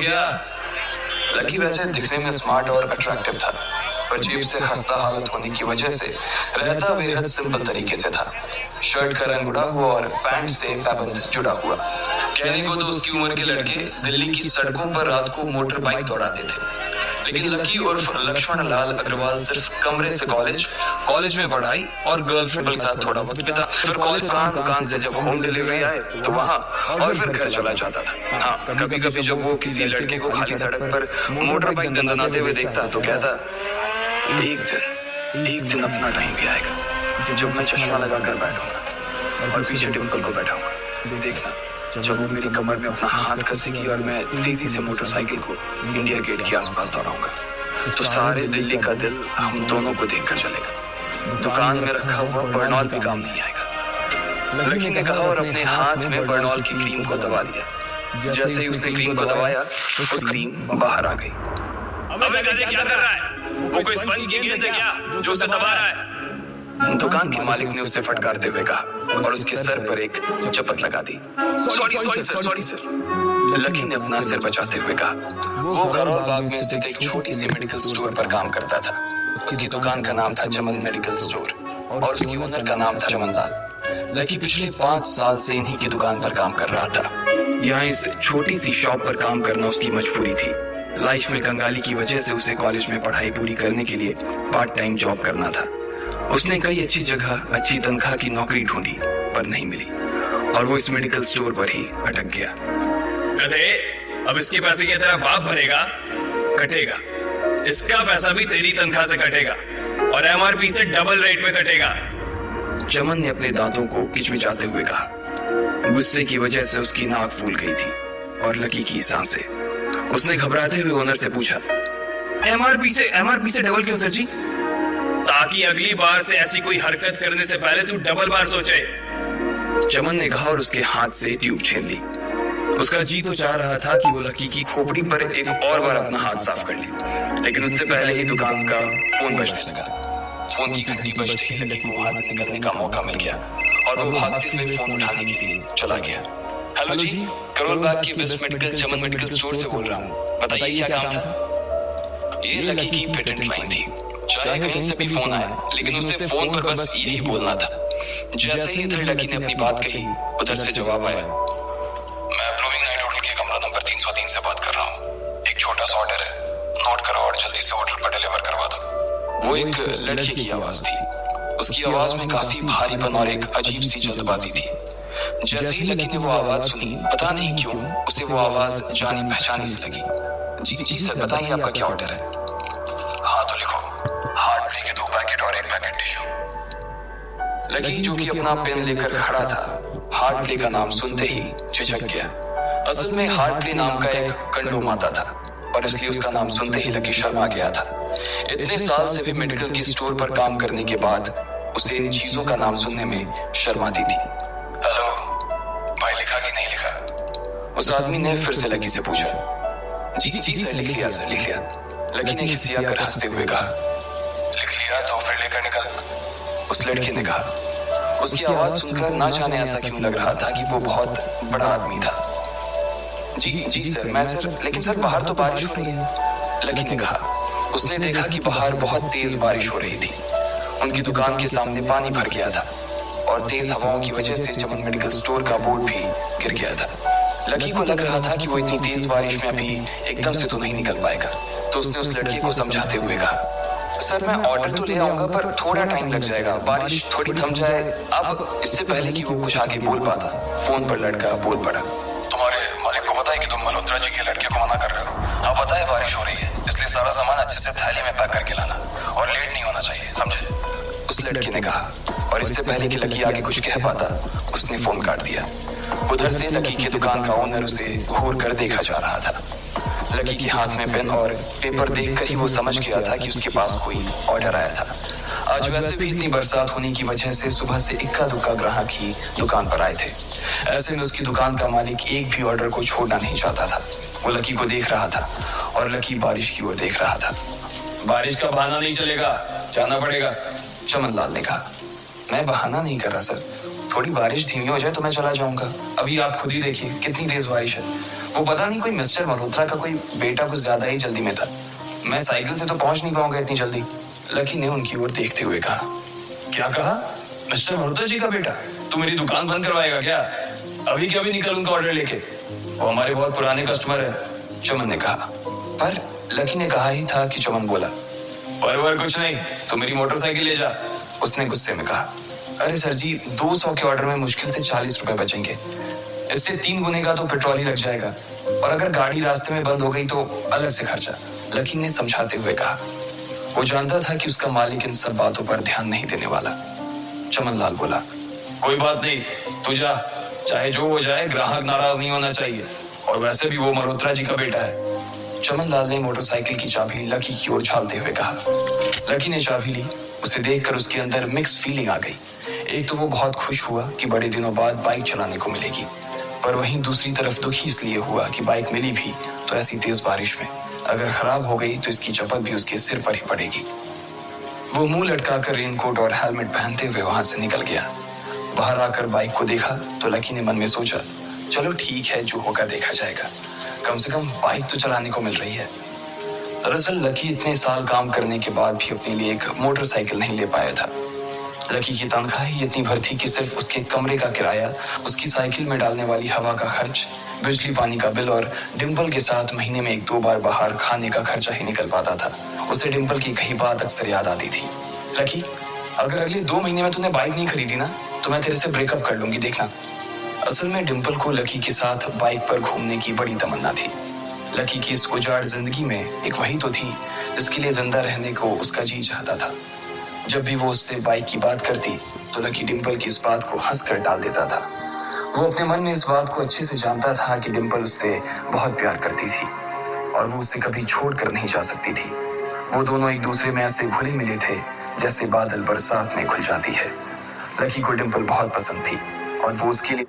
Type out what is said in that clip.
गया। लकी वैसे दिखने में स्मार्ट और अट्रैक्टिव था, पर जेब से खस्ता हालत होने की वजह से रहता बेहद सिंपल तरीके से था। शर्ट का रंग उड़ा हुआ और पैंट से पैबंद जुड़ा हुआ। कहने को तो उसकी उम्र के लड़के दिल्ली की सड़कों पर रात को मोटर बाइक दौड़ाते थे, लेकिन लकी उर्फ लक्ष्मण लाल अग्रवाल सिर्फ कमरे से कॉलेज में पढ़ाई और गर्लफ्रेंड के साथ थोड़ा वक्त बिता, फिर कॉलेज दुकान से जब होम डिलीवरी आए तो वहाँ और फिर घर चला जाता था। हाँ, कभी कभी जब वो किसी लड़के को खाली सड़क पर मोटर बाइक दंदनाते हुए देखता तो कहता, एक दिन अपना टाइम भी आएगा जब मैं चश्मा लगाकर बैठूंगा और पीछे डिम्पल को बैठाऊंगा। देखना, जब वो मेरी कमर में अपना हाथ कसेगी और मैं तेजी से मोटरसाइकिल को इंडिया गेट के आसपास दौड़ाऊंगा, तो सारे दिल्ली का दिल हम दोनों को देखकर चलेगा। दुकान में रखा हुआ बर्नॉल भी काम नहीं आएगा। लकी ने कहा और अपने हाथ में बर्नॉल की क्रीम को दबा दिया। जैसे ही उसने क्रीम को दबाया, उस क्रीम बाहर आ गई। अबे गधे क्या कर रहा है? वो कोई स्पंज की गेंद है क्या जो उसे दबा रहा है? दुकान के मालिक ने उसे फटकारते हुए कहा और उसके सर पर एक चपत लगा दी। Sorry sir. लकी ने अपना सिर बचाते हुए कहा। वो करोल बाग में स्थित एक छोटी सी मेडिकल स्टोर पर काम करता था। उसकी दुकान का नाम था चमन मेडिकल स्टोर और उसकी ओनर का नाम था चमन लाल। लकी पिछले 5 साल से इन्हीं की दुकान पर काम कर रहा था। यहाँ इस छोटी सी शॉप पर काम करना उसकी मजबूरी थी। लाइफ में कंगाली की वजह से उसे कॉलेज में पढ़ाई पूरी करने के लिए पार्ट टाइम जॉब करना था। उसने कई अच्छी जगह अच्छी तनख्वाह की नौकरी ढूंढी पर नहीं मिली और वो इस मेडिकल स्टोर पर ही अटक गया। गधे, अब इसके पैसे की तेरा बाप भरेगा? कटेगा। इसका पैसा भी तेरी तनख्वाह से कटेगा और एमआरपी से डबल रेट में कटेगा। चमन ने अपने दांतों को किचमिचाते हुए कहा। गुस्से की वजह से उसकी नाक फूल गई थी और लकी की सांसें। उसने घबराते हुए ओनर से पूछा, एमआरपी से डबल क्यों सर जी? ताकि अगली बार से ऐसी कोई हरकत करने से पहले तू डबल बार सोचे। चमन ने कहा और उसके हाथ से ट्यूब छीन ली। उसका जी तो चाह रहा था कि वो लकी की खोपड़ी पर एक और बार अपना हाथ साफ कर ले, लेकिन उससे पहले ही दुकान का फोन बजने लगा। फोन की घंटी बजते ही लकी को वहां से निकलने का मौका मिल गया और वो भागते हुए फोन उठाने के लिए चला गया। हेलो जी, करोल बाग की बेस्ट मेडिकल चमन मेडिकल स्टोर से बोल रहा हूँ। बताइए क्या काम था? ये लकी की पेटेंट लाइन थी। चाहे कहीं से भी फोन आया, लेकिन उसे फोन पर बस यही बोलना था। जैसे ही इधर लकी ने अपनी बात कही, उधर से जवाब आया, मैं अप्रूविंग नाइट होटल के कमरा नंबर 303 से बात कर रहा हूँ। एक छोटा सा ऑर्डर है, नोट करो और जल्दी से होटल पर डिलीवर करवा दो। वो एक लड़के की आवाज थी। उसकी आवाज में काफी भारीपन और एक अजीब सी जल्दबाजी थी। जैसे ही लकी ने वो आवाज सुनी, पता नहीं क्यों उसे वो आवाज जानी पहचानी सी लगी। जी सर, बताइए आपका क्या ऑर्डर है? हाँ तो लिखो, हार्ट प्ले के 2 पैकेट और 1 पैकेट टिश्यू। लकी जो कि अपना पेन लेकर खड़ा था, हार्ट प्ले का नाम सुनते ही झिझक गया। असल में हार्ट प्ले नाम का एक कंडोम आता था और इसलिए उसका नाम सुनते ही लकी शर्मा गया था। इतने साल से भी मेडिकल के स्टोर पर काम करने के बाद उसे इन चीजों का नाम सुनने में शर्माती थी। हेलो भाई, लिखा कि नहीं लिखा? उस आदमी ने फिर से लकी से पूछा। जी सर, लिख लिया सर, लिख लिया। लकी ने खिसिया कर हंसते हुए कहा, लिख लिया तो फिर लेकर निकल। उस लड़के ने कहा। उसकी आवाज सुनकर ना जाने ऐसा क्यों लग रहा था कि वो बहुत बड़ा आदमी था। जी सर, मैं सर, लेकिन सर बाहर तो बारिश हो रही है। लकी ने कहा। उसने देखा कि बाहर बहुत तेज बारिश हो रही थी। उनकी दुकान के सामने पानी भर गया था और तेज हवाओं की वजह से चमन मेडिकल स्टोर का बोर्ड भी गिर गया था। लकी को लग रहा था कि वो इतनी तेज बारिश में अभी एकदम से तो नहीं निकल पाएगा, तो उसने उस लड़के को समझाते हुए कहा, सर मैं ऑर्डर तो ले आऊंगा पर थोड़ा टाइम लग जाएगा, बारिश थोड़ी थम जाए। अब इससे पहले कि वो कुछ आगे बोल पाता, फोन पर लड़का बोल पड़ा, तुम्हारे मालिक को पता है कि तुम मल्होत्रा जी के लड़के को मना कर रहे हो? हाँ पता है, बारिश हो रही है, इसलिए सारा सामान अच्छे से थैली में पैक करके लाना और लेट नहीं होना चाहिए, समझे? उस लड़के ने कहा और इससे पहले कि लकी आगे कुछ कह पाता, उसने फोन काट दिया। उधर से लकी की दुकान का ओनर उसे घूर कर देखा जा रहा था। लकी के हाथ में पेन और पेपर देखकर ही वो समझ गया था कि उसके पास कोई ऑर्डर आया था। आज वैसे भी इतनी बरसात होने की वजह से सुबह से इक्का दुक्का ग्राहक ही दुकान पर आए थे। ऐसे में उसकी दुकान का मालिक एक भी ऑर्डर को छोड़ना नहीं चाहता था। वो लकी को देख रहा था और लकी बारिश की ओर देख रहा था। बारिश का बहाना नहीं चलेगा, जाना पड़ेगा, चमन लाल ने कहा। मैं बहाना नहीं कर रहा सर, थोड़ी बारिश धीमी हो जाए तो मैं चला जाऊंगा। अभी आप खुद ही देखिए कितनी तेज बारिश है। वो पता नहीं कोई मिस्टर मल्होत्रा का कोई बेटा कुछ ज्यादा ही जल्दी में था। मैं साइकिल से तो पहुंच नहीं पाऊंगा इतनी जल्दी। लकी ने उनकी ओर देखते हुए कहा। क्या कहा? मिस्टर मल्होत्रा जी का बेटा? तू मेरी दुकान बंद करवाएगा क्या? अभी के अभी निकल उनका ऑर्डर लेके। वो हमारे बहुत पुराने कस्टमर है, चमन ने कहा। पर लकी ने कहा ही था कि चमन बोला, पर कुछ नहीं, तू मेरी मोटरसाइकिल ले जा। उसने गुस्से में कहा। अरे सर जी, 200 के ऑर्डर में मुश्किल से 40 रुपए बचेंगे। इससे 3 गुने का तो पेट्रोल ही लग जाएगा, और अगर गाड़ी रास्ते में बंद हो गई तो अलग से खर्चा, लकी ने समझाते हुए कहा। वो जानता था कि उसका मालिक इन सब बातों पर ध्यान नहीं देने वाला। चमन लाल बोला, कोई बात नहीं, तू जा, चाहे जो हो जाए, ग्राहक नाराज नहीं होना चाहिए, और वैसे भी वो मल्होत्रा जी का बेटा है। चमन लाल ने मोटरसाइकिल की चाबी लकी की ओर उछालते हुए कहा। लकी ने चाबी ली। उसे देखकर उसके अंदर मिक्स फीलिंग आ गई। एक तो वो बहुत खुश हुआ कि बड़े दिनों बाद बाइक चलाने को मिलेगी, पर वहीं दूसरी तरफ दुखी इसलिए हुआ कि बाइक मिली भी तो ऐसी तेज बारिश में, अगर खराब हो गई तो इसकी चपत भी उसके सिर पर ही पड़ेगी। वो मुंह लटकाकर रेनकोट और हेलमेट पहनते हुए वहां से निकल गया। बाहर आकर बाइक को देखा तो लकी ने मन में सोचा, चलो ठीक है, जो होगा देखा जाएगा, कम से कम बाइक तो चलाने को मिल रही है। दरअसल लकी इतने साल काम करने के बाद भी अपने लिए एक मोटरसाइकिल नहीं ले पाया था। लकी की तनख्वाह ही इतनी भर थी कि सिर्फ उसके कमरे का किराया, उसकी साइकिल में डालने वाली हवा का खर्च, बिजली पानी का बिल और डिम्पल के साथ महीने में 1-2 बार बाहर खाने का खर्चा ही निकल पाता था। उसे डिम्पल की कही बात अक्सर याद आती थी। लकी, अगर अगले 2 महीने में तूने बाइक नहीं खरीदी ना तो मैं तेरे से ब्रेकअप कर लूंगी, देखना। असल में डिम्पल को लकी के साथ बाइक पर घूमने की बड़ी तमन्ना थी। लकी की इस उजाड़ जिंदगी में एक वही तो थी जिसके लिए जिंदा रहने को उसका जी चाहता था। जब भी वो उससे बाइक की बात करती तो लकी डिम्पल की इस बात को हंसकर टाल देता था। वो अपने मन में इस बात को अच्छे से जानता था कि डिम्पल उससे बहुत प्यार करती थी और वो उसे कभी छोड़कर नहीं जा सकती थी। वो दोनों एक दूसरे में ऐसे घुले मिले थे जैसे बादल बरसात में घुल जाती है। लकी को डिम्पल बहुत पसंद थी और वो उसके लिए